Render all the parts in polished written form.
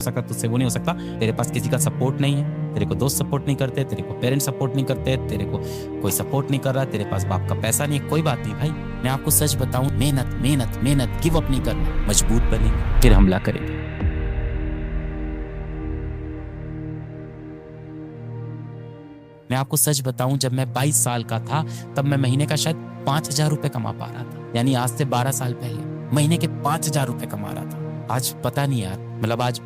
सकता, तुझसे वो नहीं हो सकता। तेरे पास किसी का सपोर्ट नहीं है, तेरे को दोस्त सपोर्ट नहीं करते, तेरे को पेरेंट्स सपोर्ट नहीं करते, तेरे को कोई सपोर्ट नहीं कर रहा, तेरे पास बाप का पैसा नहीं है, कोई बात नहीं भाई। मैं आपको सच बताऊं, मेहनत मेहनत मेहनत, गिव अप नहीं करना, मजबूत बनेंगे फिर हमला करेंगे। मैं आपको सच बताऊं, जब मैं 22 साल का था तब मैं महीने का शायद 5,000 रुपए कमा पा रहा था, यानी आज से 12 साल पहले महीने के 5,000 रुपए कमा रहा था। आज पता नहीं यार, मतलब आज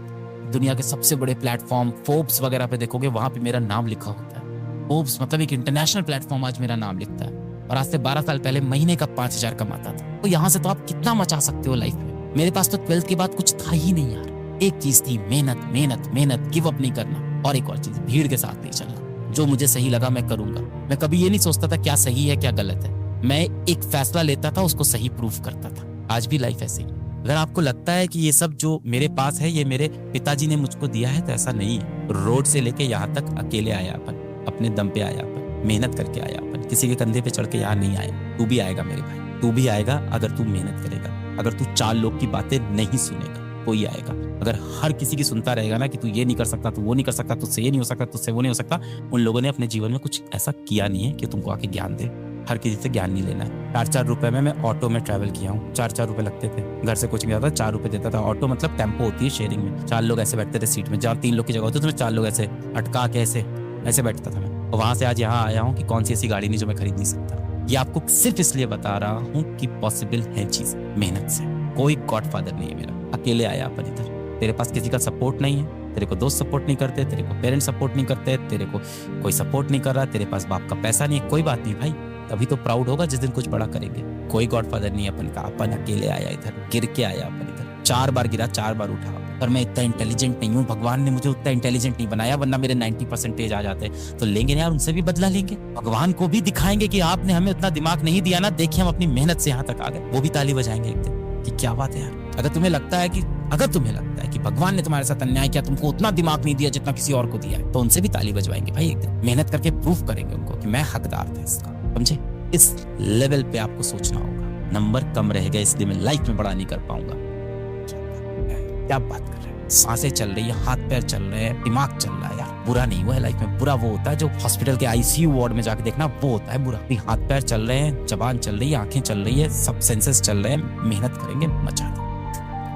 दुनिया के सबसे बड़े प्लेटफॉर्म फोर्ब्स वगैरह पे देखोगे, वहां पे मेरा नाम लिखा होता है। फोर्ब्स मतलब एक इंटरनेशनल प्लेटफॉर्म, आज मेरा नाम लिखता है। और आज से 12 साल पहले महीने का 5,000 कमाता था। तो यहाँ से तो आप कितना मचा सकते हो लाइफ में। मेरे पास तो 12th के बाद कुछ था ही नहीं यार। एक चीज थी, मेहनत मेहनत मेहनत, गिव अप नहीं करना। और एक और चीज, भीड़ के साथ नहीं चलना। जो मुझे सही लगा मैं करूंगा। मैं कभी ये नहीं सोचता था क्या सही है क्या गलत है। मैं एक फैसला लेता था, उसको सही प्रूफ करता था। आज भी लाइफ ऐसी है। अगर आपको लगता है कि ये सब जो मेरे पास है ये मेरे पिताजी ने मुझको दिया है, तो ऐसा नहीं है। रोड से लेके यहाँ तक अकेले आया अपन, अपने दम पे आया अपन, मेहनत करके आया अपन, किसी के कंधे पे चढ़ के यहाँ नहीं आया। तू भी आएगा मेरे भाई, तू भी आएगा अगर तू मेहनत करेगा। अगर तू 4 लोग की बातें नहीं सुनेगा, कोई आएगा। अगर हर किसी की सुनता रहेगा ना कि तू ये नहीं कर सकता, तू वो नहीं कर सकता, तुझसे ये नहीं हो सकता, तुझसे वो नहीं हो सकता, उन लोगों ने अपने जीवन में कुछ ऐसा किया नहीं है कि तुमको आके ज्ञान दे। हर किसी से ज्ञान नहीं लेना है। 4-4 रुपए में मैं ऑटो में ट्रैवल किया हूँ। 4-4 रुपए लगते थे। घर से कोचिंग जाता था, 4 रुपए देता था। ऑटो मतलब टेम्पो होती है शेयरिंग में, 4 लोग ऐसे बैठते थे सीट में। जहाँ 3 लोग की जगह होती है तो 4 लोग ऐसे अटका के ऐसे बैठता था मैं। और वहां से आज यहाँ आया हूँ कि कौन सी ऐसी गाड़ी नहीं जो मैं खरीद नहीं सकता। ये आपको सिर्फ इसलिए बता रहा हूँ कि पॉसिबल है चीज मेहनत से। कोई गॉडफादर नहीं है मेरा, अकेले आया अपन इधर। तेरे पास किसी का सपोर्ट नहीं है, तेरे को दोस्त सपोर्ट नहीं करते, तेरे को पेरेंट्स सपोर्ट नहीं करते, तेरे को कोई सपोर्ट नहीं कर रहा, तेरे पास बाप का पैसा नहीं है, कोई बात नहीं भाई। तभी तो प्राउड होगा जिस दिन कुछ बड़ा करेंगे। कोई गॉडफादर नहीं है अपन का। अपन अकेले आया इधर, गिर के आया अपन इधर। 4 बार गिरा, 4 बार उठा। पर मैं इतना इंटेलिजेंट नहीं हूँ, भगवान ने मुझे उतना इंटेलिजेंट नहीं बनाया, वरना मेरे 90% आ जाते। तो लेंगे ना यार, उनसे भी बदला लेंगे। भगवान को भी दिखाएंगे कि आपने हमें उतना दिमाग नहीं दिया ना, देखिए हम अपनी मेहनत से यहाँ तक आ गए। वो भी ताली बजाएंगे एक दिन कि क्या बात है यार। अगर तुम्हें लगता है कि भगवान ने तुम्हारे साथ अन्याय किया, तुमको उतना दिमाग नहीं दिया जितना किसी और को दिया है, तो उनसे भी ताली बजवाएंगे भाई एक दिन। मेहनत करके प्रूफ करेंगे उनको कि मैं हकदार था इसका, समझे। इस लेवल पे आपको सोचना होगा। नंबर कम रह गए इसलिए मैं लाइफ में बड़ा नहीं कर पाऊंगा। क्या बात कर रहे हैं। सांसें चल रही है, हाथ पैर चल रहे हैं, दिमाग चल रहा है यार। बुरा नहीं हुआ है लाइफ में। बुरा वो होता है जो हॉस्पिटल के आईसीयू वार्ड में जाके देखना, वो होता है बुरा। हाथ पैर चल रहे हैं, जबान चल रही है, आंखें चल रही है, सब सेंसेस चल रहे हैं। मेहनत करेंगे, मचा देंगे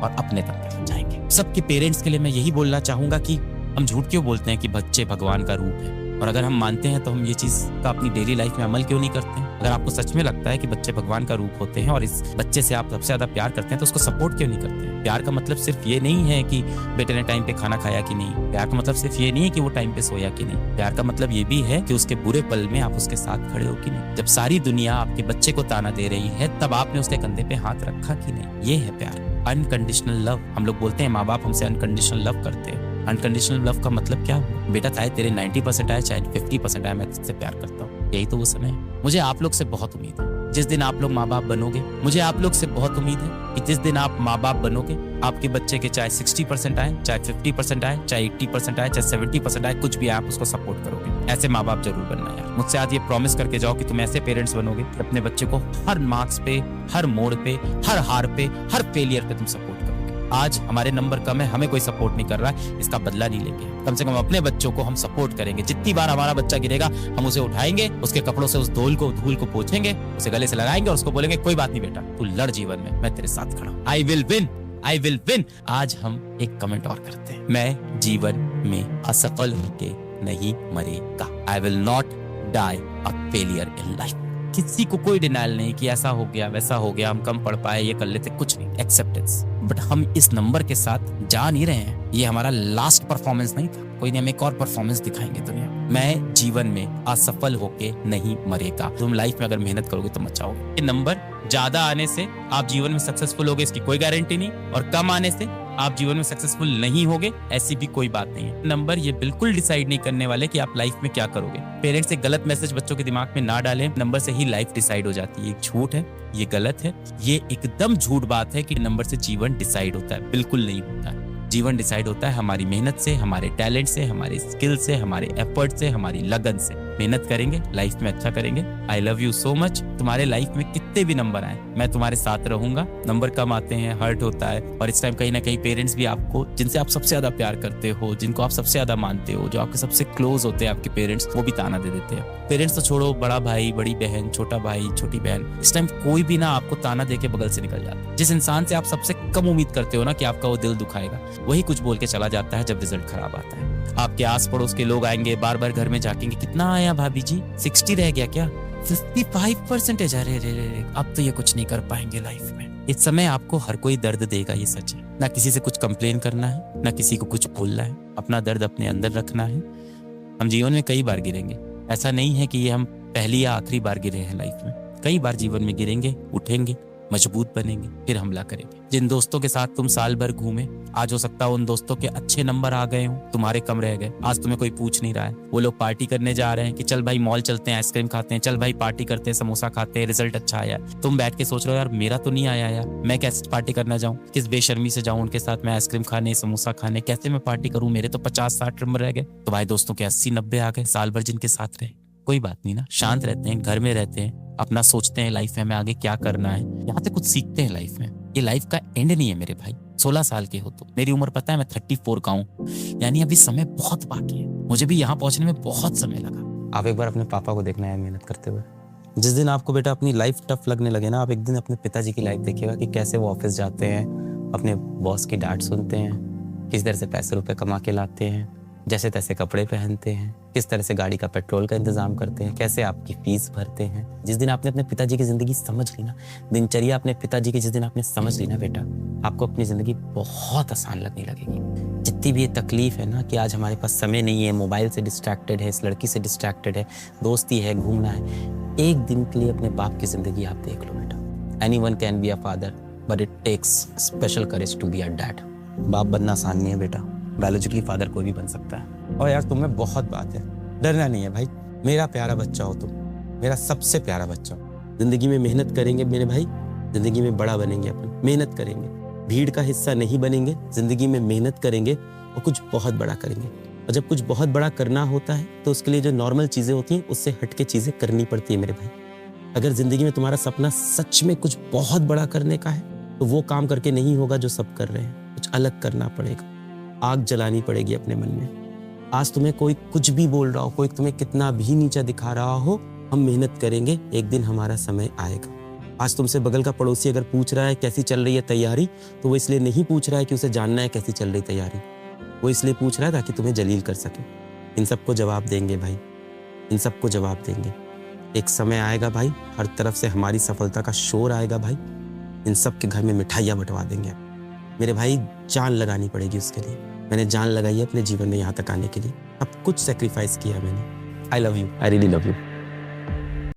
और अपने तक पहुंच जाएंगे। सबके पेरेंट्स के लिए मैं यही बोलना चाहूंगा कि हम झूठ क्यों बोलते हैं कि बच्चे भगवान का रूप है। और अगर हम मानते हैं तो हम ये चीज का अपनी डेली लाइफ में अमल क्यों नहीं करते हैं। अगर आपको सच में लगता है कि बच्चे भगवान का रूप होते हैं और इस बच्चे से आप सबसे ज्यादा प्यार करते हैं, तो उसको सपोर्ट क्यों नहीं करते हैं। प्यार का मतलब सिर्फ ये नहीं है कि बेटे ने टाइम पे खाना खाया कि नहीं। प्यार का मतलब सिर्फ ये नहीं है कि वो टाइम पे सोया कि नहीं। प्यार का मतलब ये भी है कि उसके बुरे पल में आप उसके साथ खड़े हो कि नहीं। जब सारी दुनिया आपके बच्चे को ताना दे रही है, तब आपने उसके कंधे पे हाथ रखा कि नहीं। ये है प्यार, अनकंडीशनल लव। हम लोग बोलते हैं माँ बाप हमसे अनकंडीशनल लव करते हैं। अनकंडीशनल लव का मतलब क्या हुआ? बेटा चाहे तेरे 90% आए चाहे 50% आए, मैं तुझसे प्यार करता हूँ। यही तो वो समय है। मुझे आप लोग से बहुत उम्मीद है। जिस दिन आप लोग माँ बाप बनोगे, मुझे आप लोग से बहुत उम्मीद है कि जिस दिन आप माँ बाप बनोगे, आपके बच्चे के चाहे 60% आए, चाहे 50% आए, चाहे 80% आए, चाहे 70% आए, कुछ भी आए, आप उसको सपोर्ट करोगे। ऐसे माँ बाप जरूर बनना यार। मुझसे आज ये प्रॉमिस करके जाओ कि तुम ऐसे पेरेंट्स बनोगे कि अपने बच्चे को हर मार्क्स पे, हर मोड़ पे, हर हार पे, हर फेलियर पे तुम सपोर्ट करोगे। आज हमारे नंबर कम है, हमें कोई सपोर्ट नहीं कर रहा है, इसका बदला नहीं लेंगे। कम से कम अपने बच्चों को हम सपोर्ट करेंगे। जितनी बार हमारा बच्चा गिरेगा, हम उसे उठाएंगे, उसके कपड़ों से उस धूल को पोंछेंगे, उसे गले से लगाएंगे और उसको बोलेंगे कोई बात नहीं बेटा, तू लड़ जीवन में, मैं तेरे साथ खड़ा हूं। I will win. आज हम एक कमेंट और करते हैं। मैं जीवन में असफल होके नहीं मरेगा। I will not die a failure in life. किसी को कोई डिनाइल नहीं कि ऐसा हो गया वैसा हो गया, हम कम पढ़ पाए, ये कर लेते, कुछ नहीं। एक्सेप्टेंस। बट हम इस नंबर के साथ जा नहीं रहे हैं। ये हमारा लास्ट परफॉर्मेंस नहीं था। कोई नहीं, हम एक और परफॉर्मेंस दिखाएंगे दुनिया में। मैं जीवन में असफल होके नहीं मरेगा। तुम लाइफ में अगर मेहनत करोगे तो मचाओगे। ये नंबर ज्यादा आने से आप जीवन में सक्सेसफुल होगे, इसकी कोई गारंटी नहीं। और कम आने से आप जीवन में सक्सेसफुल नहीं होगे, ऐसी भी कोई बात नहीं है। नंबर ये बिल्कुल डिसाइड नहीं करने वाले कि आप लाइफ में क्या करोगे। पेरेंट्स एक गलत मैसेज बच्चों के दिमाग में ना डालें। नंबर से ही लाइफ डिसाइड हो जाती है। एक झूठ है, ये गलत है, ये एकदम झूठ बात है कि नंबर से जीवन डिसाइड होता है। बिल्कुल नहीं होता है। जीवन डिसाइड होता है हमारी मेहनत से, हमारे टैलेंट से, हमारे स्किल से, हमारे एफर्ट से, हमारी लगन से। मेहनत करेंगे, लाइफ में अच्छा करेंगे। I love you so much. तुम्हारे लाइफ में कितने भी नंबर आए, मैं तुम्हारे साथ रहूंगा। नंबर कम आते हैं, हर्ट होता है, और इस टाइम कहीं ना कहीं पेरेंट्स भी आपको, जिनसे आप सबसे ज्यादा प्यार करते हो, जिनको आप सबसे ज्यादा मानते हो, जो आपके सबसे क्लोज होते हैं आपके पेरेंट्स, वो भी ताना दे देते हैं। पेरेंट्स तो छोड़ो, बड़ा भाई, बड़ी बहन, छोटा भाई, छोटी बहन, इस टाइम कोई भी ना आपको ताना दे के बगल से निकल जाता है। जिस इंसान से आप सबसे कम उम्मीद करते हो ना कि आपका वो दिल दुखाएगा, वही कुछ बोल के चला जाता है जब रिजल्ट खराब आता है। आपके आस पड़ोस के लोग आएंगे, बार बार घर में झांकेंगे, कितना आया भाभी जी, 60 रह गया क्या, 55%। अरे अब तो ये कुछ नहीं कर पाएंगे लाइफ में। इस समय आपको हर कोई दर्द देगा, ये सच है। ना किसी से कुछ कंप्लेन करना है, ना किसी को कुछ बोलना है, अपना दर्द अपने अंदर रखना है। हम जीवन में कई बार गिरेंगे, ऐसा नहीं है कि ये हम पहली या आखिरी बार गिरे हैं लाइफ में। कई बार जीवन में गिरेंगे, उठेंगे, मजबूत बनेंगे, फिर हमला करेंगे। जिन दोस्तों के साथ तुम साल भर घूमे, आज हो सकता है उन दोस्तों के अच्छे नंबर आ गए हो, तुम्हारे कम रह गए। आज तुम्हें कोई पूछ नहीं रहा है। वो लोग पार्टी करने जा रहे हैं कि चल भाई मॉल चलते हैं, आइसक्रीम खाते हैं, चल भाई पार्टी करते हैं, समोसा खाते हैं, रिजल्ट अच्छा आया। तुम बैठ के सोच रहे हो यार मेरा तो नहीं आया यार, मैं कैसे पार्टी करना जाऊं, किस बेशर्मी से जाऊं उनके साथ मैं आइसक्रीम खाने, समोसा खाने, कैसे मैं पार्टी करूं, मेरे तो 50-60 नंबर रह गए। तो भाई दोस्तों के 80-90 आ गए साल भर जिनके साथ रहे। कोई बात नहीं ना, शांत रहते हैं, घर में रहते हैं, अपना सोचते हैं लाइफ में हमें आगे क्या करना है, यहाँ से कुछ सीखते हैं लाइफ में। ये लाइफ का एंड नहीं है मेरे भाई। 16 साल के हो तो, मेरी उम्र पता है मैं 34 का हूँ, यानी अभी समय बहुत बाकी है। मुझे भी यहाँ पहुंचने में बहुत समय लगा। आप एक बार अपने पापा को देखना है मेहनत करते हुए। जिस दिन आपको बेटा अपनी लाइफ टफ लगने लगे ना, आप एक दिन अपने पिताजी की लाइफ देखिएगा कि कैसे वो ऑफिस जाते हैं, अपने बॉस की डांट सुनते हैं, किस तरह से पैसे रुपए कमा के लाते हैं, जैसे तैसे कपड़े पहनते हैं, किस तरह से गाड़ी का पेट्रोल का इंतजाम करते हैं, कैसे आपकी फीस भरते हैं। जिस दिन आपने अपने पिताजी की जिंदगी समझ ली ना, दिनचर्या अपने पिताजी की जिस दिन आपने समझ ली ना बेटा, आपको अपनी जिंदगी बहुत आसान लगने लगेगी। जितनी भी ये तकलीफ है ना कि आज हमारे पास समय नहीं है, मोबाइल से डिस्ट्रैक्टेड है, इस लड़की से डिस्ट्रैक्टेड है, दोस्ती है, घूमना है, एक दिन के लिए अपने बाप की जिंदगी आप देख लो बेटा। Anyone can be a father but it takes special courage to be a dad. बाप बनना आसान नहीं है बेटा, बायोलॉजिकली फादर कोई भी बन सकता है। और यार तुम्हें बहुत बात है, डरना नहीं है भाई। मेरा प्यारा बच्चा हो तुम, मेरा सबसे प्यारा बच्चा हो। जिंदगी में मेहनत करेंगे मेरे भाई, जिंदगी में बड़ा बनेंगे अपन। मेहनत करेंगे, भीड़ का हिस्सा नहीं बनेंगे, जिंदगी में मेहनत करेंगे और कुछ बहुत बड़ा करेंगे। और जब कुछ बहुत बड़ा करना होता है तो उसके लिए जो नॉर्मल चीजें होती हैं उससे हटके चीजें करनी पड़ती है मेरे भाई। अगर जिंदगी में तुम्हारा सपना सच में कुछ बहुत बड़ा करने का है तो वो काम करके नहीं होगा जो सब कर रहे हैं, कुछ अलग करना पड़ेगा। आग जलानी पड़ेगी अपने मन में। आज तुम्हें कोई कुछ भी बोल रहा हो, कोई तुम्हें कितना भी नीचा दिखा रहा हो, हम मेहनत करेंगे, एक दिन हमारा समय आएगा। आज तुमसे बगल का पड़ोसी अगर पूछ रहा है कैसी चल रही है तैयारी, तो वो इसलिए नहीं पूछ रहा है कि उसे जानना है कैसी चल रही तैयारी, वो इसलिए पूछ रहा है ताकि तुम्हें जलील कर सके। इन सबको जवाब देंगे भाई, इन सबको जवाब देंगे। एक समय आएगा भाई, हर तरफ से हमारी सफलता का शोर आएगा भाई। इन सब के घर में मिठाइयाँ बंटवा देंगे मेरे भाई। जान लगानी पड़ेगी उसके लिए। मैंने जान लगाई है अपने जीवन में यहाँ तक आने के लिए, अब कुछ सेक्रीफाइस किया मैंने। I love you, I really love you.